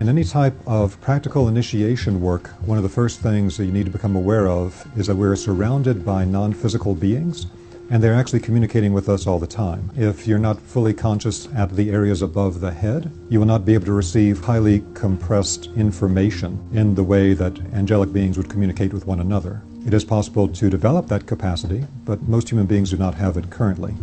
In any type of practical initiation work, one of the first things that you need to become aware of is that we're surrounded by non-physical beings, and they're actually communicating with us all the time. If you're not fully conscious at the areas above the head, you will not be able to receive highly compressed information in the way that angelic beings would communicate with one another. It is possible to develop that capacity, but most human beings do not have it currently.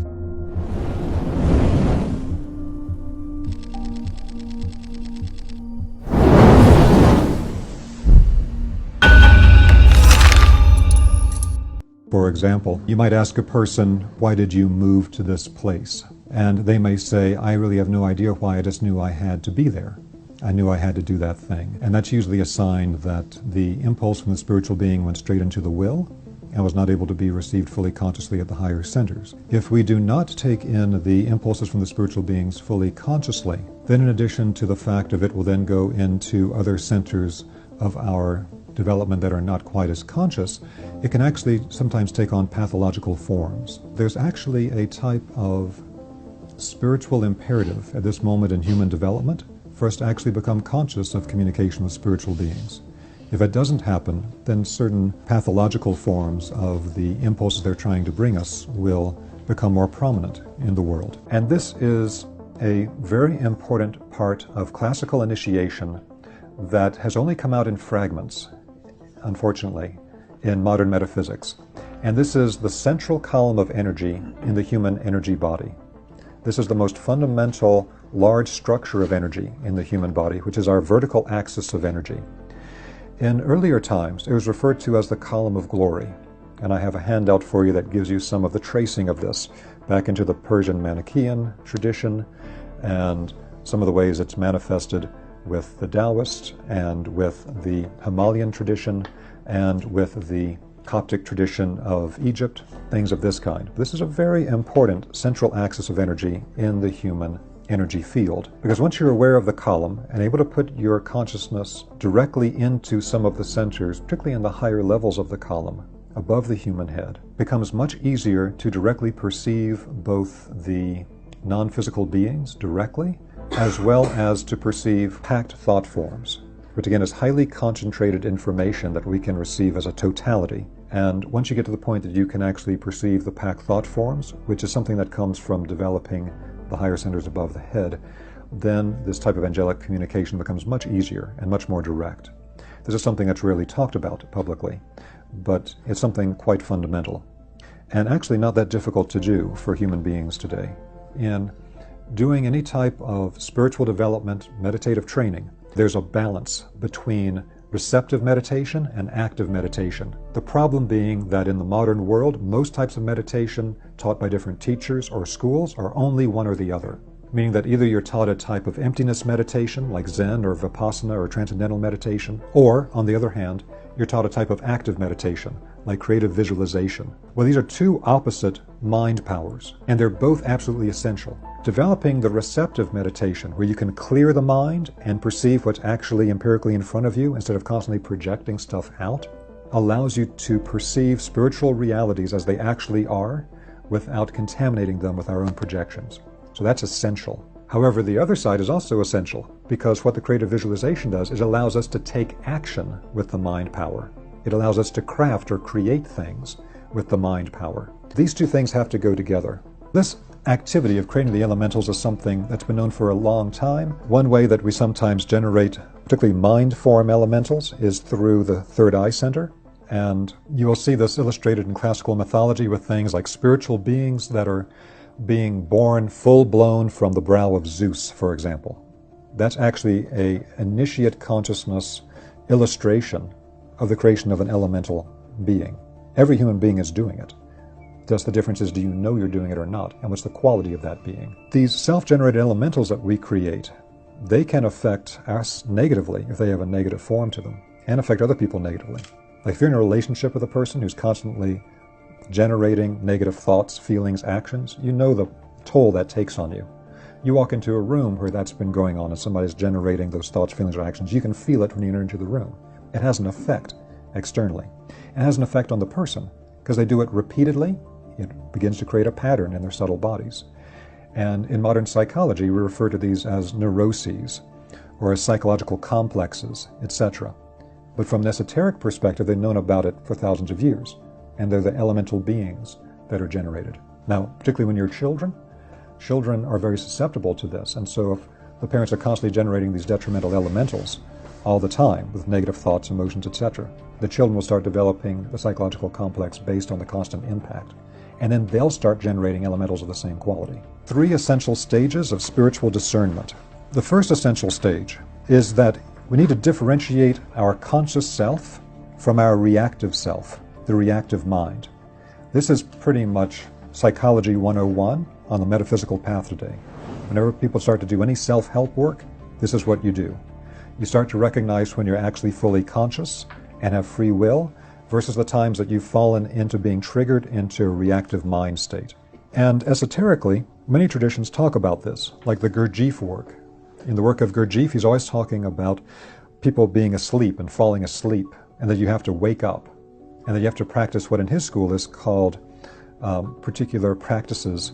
For example, you might ask a person, why did you move to this place? And they may say, I really have no idea why, I just knew I had to be there. I knew I had to do that thing. And that's usually a sign that the impulse from the spiritual being went straight into the will and was not able to be received fully consciously at the higher centers. If we do not take in the impulses from the spiritual beings fully consciously, then in addition to the fact of it will then go into other centers of our development that are not quite as conscious, it can actually sometimes take on pathological forms. There's actually a type of spiritual imperative at this moment in human development for us to actually become conscious of communication with spiritual beings. If it doesn't happen, then certain pathological forms of the impulses they're trying to bring us will become more prominent in the world. And this is a very important part of classical initiation that has only come out in fragments, unfortunately, in modern metaphysics. And this is the central column of energy in the human energy body. This is the most fundamental large structure of energy in the human body, which is our vertical axis of energy. In earlier times, it was referred to as the column of glory. And I have a handout for you that gives you some of the tracing of this back into the Persian Manichaean tradition and some of the ways it's manifested with the Taoist and with the Himalayan tradition and with the Coptic tradition of Egypt, things of this kind. This is a very important central axis of energy in the human energy field, because once you're aware of the column and able to put your consciousness directly into some of the centers, particularly in the higher levels of the column, above the human head, it becomes much easier to directly perceive both the non-physical beings directly, as well as to perceive packed thought forms, which again is highly concentrated information that we can receive as a totality. And once you get to the point that you can actually perceive the packed thought forms, which is something that comes from developing the higher centers above the head, then this type of angelic communication becomes much easier and much more direct. This is something that's rarely talked about publicly, but it's something quite fundamental, and actually not that difficult to do for human beings today. In doing any type of spiritual development, meditative training, there's a balance between receptive meditation and active meditation. The problem being that in the modern world, most types of meditation taught by different teachers or schools are only one or the other. Meaning that either you're taught a type of emptiness meditation like Zen or Vipassana or transcendental meditation, or, on the other hand, you're taught a type of active meditation like creative visualization. Well, these are two opposite mind powers, and they're both absolutely essential. Developing the receptive meditation, where you can clear the mind and perceive what's actually empirically in front of you instead of constantly projecting stuff out, allows you to perceive spiritual realities as they actually are without contaminating them with our own projections. So that's essential. However, the other side is also essential, because what the creative visualization does is it allows us to take action with the mind power. It allows us to craft or create things with the mind power. These two things have to go together. This activity of creating the elementals is something that's been known for a long time. One way that we sometimes generate particularly mind form elementals is through the third eye center. And you will see this illustrated in classical mythology with things like spiritual beings that are being born full-blown from the brow of Zeus, for example. That's actually an initiate consciousness illustration of the creation of an elemental being. Every human being is doing it. Just the difference is, do you know you're doing it or not? And what's the quality of that being? These self-generated elementals that we create, they can affect us negatively if they have a negative form to them, and affect other people negatively. Like if you're in a relationship with a person who's constantly generating negative thoughts, feelings, actions, you know the toll that takes on you. You walk into a room where that's been going on and somebody's generating those thoughts, feelings, or actions, you can feel it when you enter into the room. It has an effect externally. It has an effect on the person because they do it repeatedly. It begins to create a pattern in their subtle bodies. And in modern psychology, we refer to these as neuroses, or as psychological complexes, etc. But from an esoteric perspective, they've known about it for thousands of years, and they're the elemental beings that are generated. Now, particularly when you're children are very susceptible to this, and so if the parents are constantly generating these detrimental elementals all the time with negative thoughts, emotions, etc., the children will start developing the psychological complex based on the constant impact. And then they'll start generating elementals of the same quality. 3 essential stages of spiritual discernment. The first essential stage is that we need to differentiate our conscious self from our reactive self, the reactive mind. This is pretty much Psychology 101 on the metaphysical path today. Whenever people start to do any self-help work, this is what you do. You start to recognize when you're actually fully conscious and have free will versus the times that you've fallen into being triggered into a reactive mind state. And esoterically, many traditions talk about this, like the Gurdjieff work. In the work of Gurdjieff, he's always talking about people being asleep and falling asleep, and that you have to wake up, and that you have to practice what in his school is called particular practices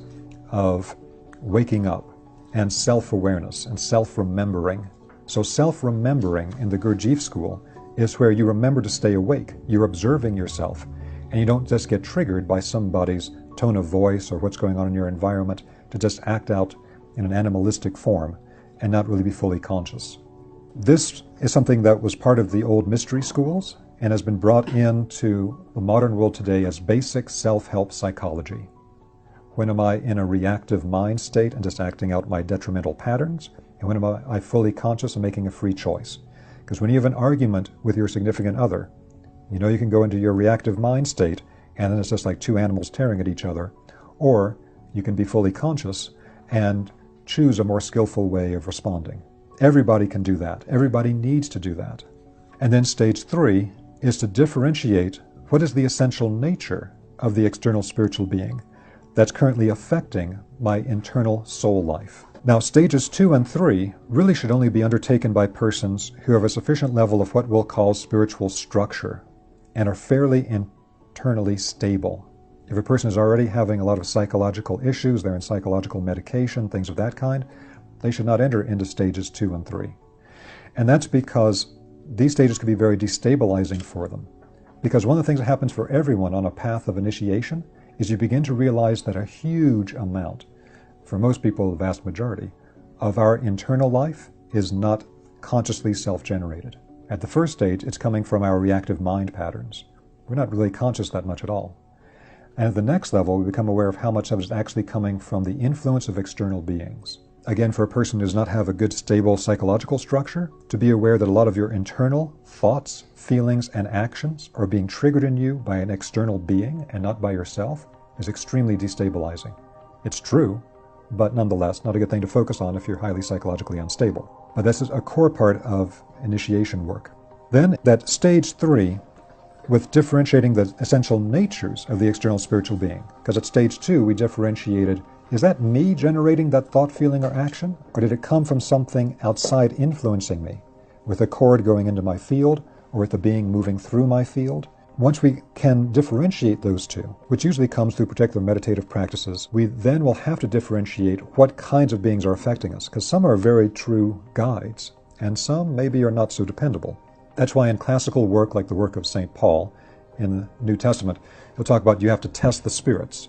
of waking up and self-awareness and self-remembering. So self-remembering in the Gurdjieff school is where you remember to stay awake. You're observing yourself, and you don't just get triggered by somebody's tone of voice or what's going on in your environment to just act out in an animalistic form and not really be fully conscious. This is something that was part of the old mystery schools and has been brought into the modern world today as basic self-help psychology. When am I in a reactive mind state and just acting out my detrimental patterns? And when am I fully conscious and making a free choice? Because when you have an argument with your significant other, you know you can go into your reactive mind state and then it's just like 2 animals tearing at each other. Or you can be fully conscious and choose a more skillful way of responding. Everybody can do that. Everybody needs to do that. And then stage 3 is to differentiate what is the essential nature of the external spiritual being that's currently affecting my internal soul life. Now, stages 2 and 3 really should only be undertaken by persons who have a sufficient level of what we'll call spiritual structure and are fairly internally stable. If a person is already having a lot of psychological issues, they're in psychological medication, things of that kind, they should not enter into stages 2 and 3. And that's because these stages can be very destabilizing for them. Because one of the things that happens for everyone on a path of initiation is you begin to realize that a huge amount, for most people, the vast majority, of our internal life is not consciously self-generated. At the first stage, it's coming from our reactive mind patterns. We're not really conscious that much at all. And at the next level, we become aware of how much of it is actually coming from the influence of external beings. Again, for a person who does not have a good, stable psychological structure, to be aware that a lot of your internal thoughts, feelings, and actions are being triggered in you by an external being and not by yourself is extremely destabilizing. It's true, but nonetheless, not a good thing to focus on if you're highly psychologically unstable. But this is a core part of initiation work. Then, that stage 3, with differentiating the essential natures of the external spiritual being, because at stage 2 we differentiated, is that me generating that thought, feeling, or action? Or did it come from something outside influencing me, with a cord going into my field, or with a being moving through my field? Once we can differentiate those two, which usually comes through particular meditative practices, we then will have to differentiate what kinds of beings are affecting us, because some are very true guides, and some maybe are not so dependable. That's why in classical work, like the work of St. Paul in the New Testament, he'll talk about you have to test the spirits,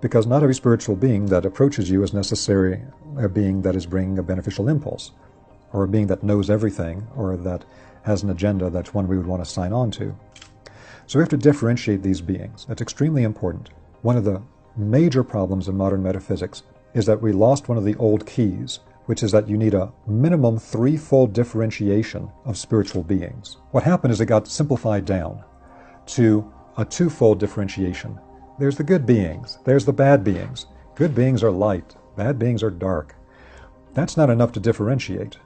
because not every spiritual being that approaches you is necessarily a being that is bringing a beneficial impulse, or a being that knows everything, or that has an agenda that's one we would want to sign on to. So we have to differentiate these beings. That's extremely important. One of the major problems in modern metaphysics is that we lost one of the old keys, which is that you need a minimum 3-fold differentiation of spiritual beings. What happened is it got simplified down to a 2-fold differentiation. There's the good beings, there's the bad beings. Good beings are light, bad beings are dark. That's not enough to differentiate.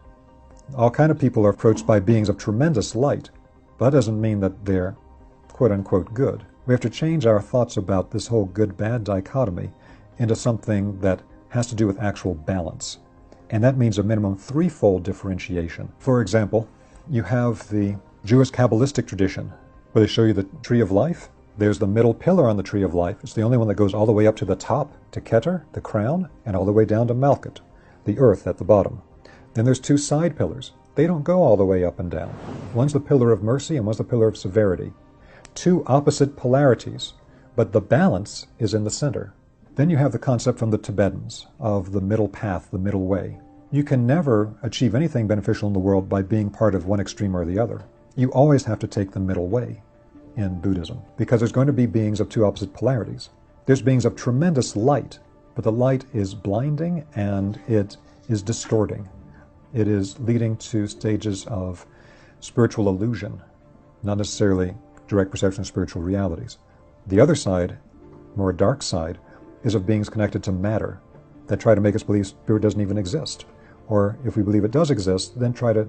All kinds of people are approached by beings of tremendous light, but that doesn't mean that they're quote-unquote good. We have to change our thoughts about this whole good-bad dichotomy into something that has to do with actual balance. And that means a minimum 3-fold differentiation. For example, you have the Jewish Kabbalistic tradition, where they show you the tree of life. There's the middle pillar on the tree of life. It's the only one that goes all the way up to the top, to Keter, the crown, and all the way down to Malkut, the earth at the bottom. Then there's 2 side pillars. They don't go all the way up and down. One's the pillar of mercy and one's the pillar of severity. Two opposite polarities, but the balance is in the center. Then you have the concept from the Tibetans of the middle path, the middle way. You can never achieve anything beneficial in the world by being part of one extreme or the other. You always have to take the middle way in Buddhism, because there's going to be beings of two opposite polarities. There's beings of tremendous light, but the light is blinding and it is distorting. It is leading to stages of spiritual illusion, not necessarily direct perception of spiritual realities. The other side, more dark side, is of beings connected to matter that try to make us believe spirit doesn't even exist. Or if we believe it does exist, then try to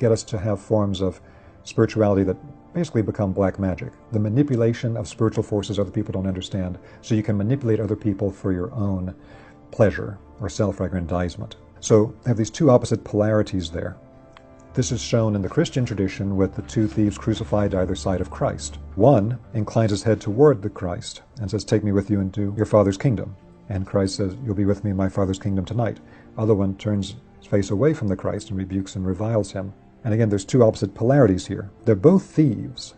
get us to have forms of spirituality that basically become black magic. The manipulation of spiritual forces other people don't understand, so you can manipulate other people for your own pleasure or self-aggrandizement. So I have these two opposite polarities there. This is shown in the Christian tradition with the two thieves crucified either side of Christ. One inclines his head toward the Christ and says, "Take me with you into your Father's kingdom." And Christ says, "You'll be with me in my Father's kingdom tonight." Other one turns his face away from the Christ and rebukes and reviles him. And again, there's two opposite polarities here. They're both thieves.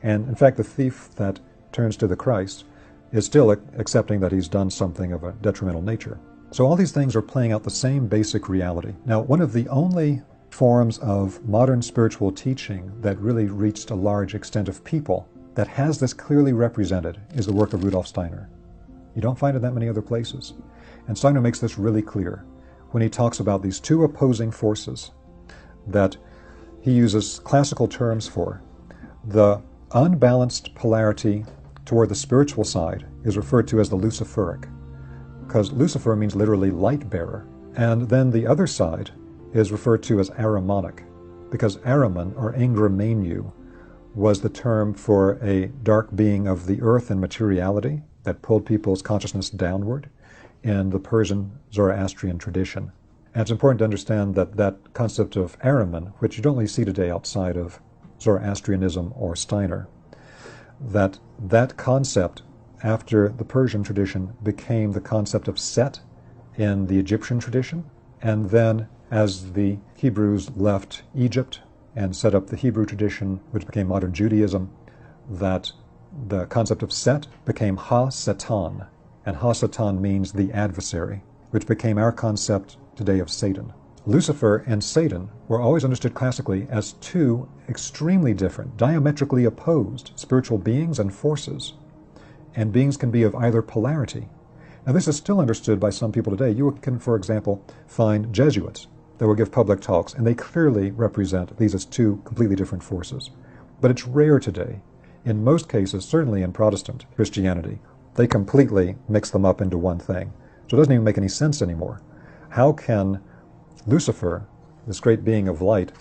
And in fact, the thief that turns to the Christ is still accepting that he's done something of a detrimental nature. So all these things are playing out the same basic reality. Now, one of the only forms of modern spiritual teaching that really reached a large extent of people that has this clearly represented is the work of Rudolf Steiner. You don't find it that many other places. And Steiner makes this really clear when he talks about these two opposing forces that he uses classical terms for. The unbalanced polarity toward the spiritual side is referred to as the Luciferic, because Lucifer means literally light bearer. And then the other side is referred to as Ahrimanic, because Ahriman, or Angramenu, was the term for a dark being of the earth and materiality that pulled people's consciousness downward in the Persian Zoroastrian tradition. And it's important to understand that that concept of Ahriman, which you don't really see today outside of Zoroastrianism or Steiner, that concept after the Persian tradition became the concept of Set in the Egyptian tradition. And then as the Hebrews left Egypt and set up the Hebrew tradition, which became modern Judaism, that the concept of Set became Ha-Satan. And Ha-Satan means the adversary, which became our concept today of Satan. Lucifer and Satan were always understood classically as two extremely different, diametrically opposed spiritual beings and forces. And beings can be of either polarity. Now, this is still understood by some people today. You can, for example, find Jesuits that will give public talks, and they clearly represent these as two completely different forces. But it's rare today. In most cases, certainly in Protestant Christianity, they completely mix them up into one thing. So it doesn't even make any sense anymore. How can Lucifer, this great being of light,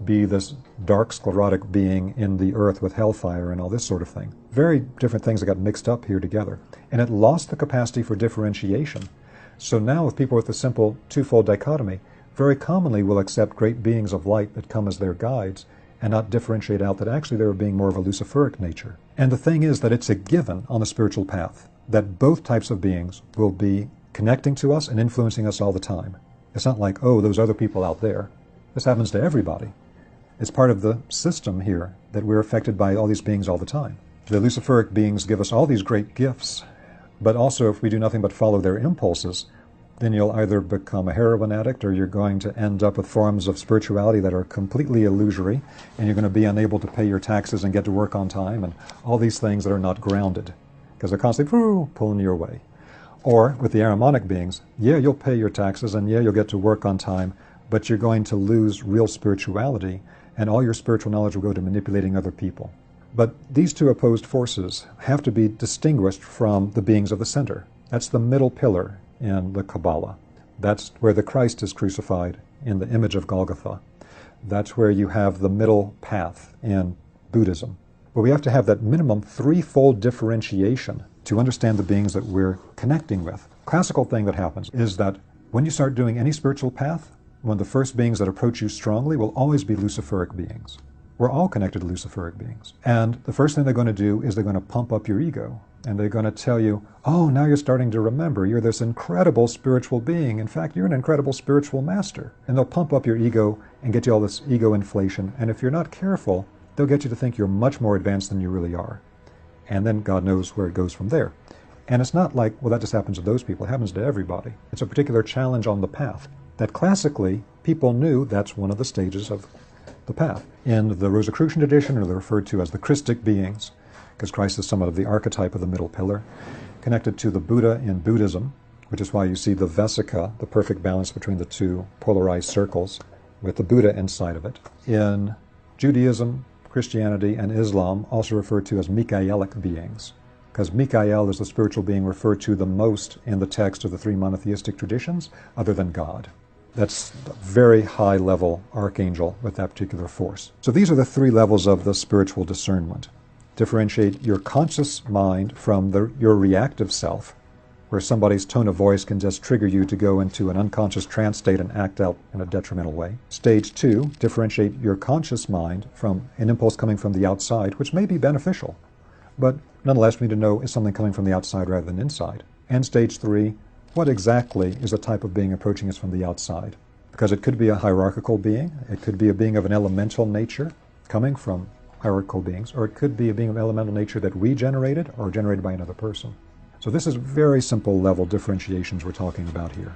be this dark sclerotic being in the earth with hellfire and all this sort of thing? Very different things that got mixed up here together. And it lost the capacity for differentiation. So now with people with the simple twofold dichotomy, very commonly will accept great beings of light that come as their guides and not differentiate out that actually they were being more of a Luciferic nature. And the thing is that it's a given on the spiritual path that both types of beings will be connecting to us and influencing us all the time. It's not like, oh, those other people out there. This happens to everybody. It's part of the system here that we're affected by all these beings all the time. The Luciferic beings give us all these great gifts, but also if we do nothing but follow their impulses, then you'll either become a heroin addict or you're going to end up with forms of spirituality that are completely illusory, and you're going to be unable to pay your taxes and get to work on time, and all these things that are not grounded, because they're constantly pulling you away. Or with the Ahrimanic beings, yeah, you'll pay your taxes, and yeah, you'll get to work on time, but you're going to lose real spirituality, and all your spiritual knowledge will go to manipulating other people. But these two opposed forces have to be distinguished from the beings of the center. That's the middle pillar in the Kabbalah. That's where the Christ is crucified in the image of Golgotha. That's where you have the middle path in Buddhism. But we have to have that minimum threefold differentiation to understand the beings that we're connecting with. Classical thing that happens is that when you start doing any spiritual path, one of the first beings that approach you strongly will always be Luciferic beings. We're all connected to Luciferic beings. And the first thing they're going to do is they're going to pump up your ego. And they're going to tell you, oh, now you're starting to remember. You're this incredible spiritual being. In fact, you're an incredible spiritual master. And they'll pump up your ego and get you all this ego inflation. And if you're not careful, they'll get you to think you're much more advanced than you really are. And then God knows where it goes from there. And it's not like, well, that just happens to those people. It happens to everybody. It's a particular challenge on the path that classically people knew that's one of the stages of the path. In the Rosicrucian tradition, they're referred to as the Christic beings, because Christ is somewhat of the archetype of the middle pillar, connected to the Buddha in Buddhism, which is why you see the Vesika, the perfect balance between the two polarized circles, with the Buddha inside of it. In Judaism, Christianity, and Islam, also referred to as Michaelic beings, because Michael is the spiritual being referred to the most in the text of the three monotheistic traditions, other than God. That's a very high-level archangel with that particular force. So these are the three levels of the spiritual discernment. Differentiate your conscious mind from your reactive self, where somebody's tone of voice can just trigger you to go into an unconscious trance state and act out in a detrimental way. Stage 2, differentiate your conscious mind from an impulse coming from the outside, which may be beneficial, but nonetheless we need to know is something coming from the outside rather than inside. And stage 3, what exactly is the type of being approaching us from the outside? Because it could be a hierarchical being, it could be a being of an elemental nature coming from hierarchical beings, or it could be a being of elemental nature that we generated or generated by another person. So this is very simple level differentiations we're talking about here.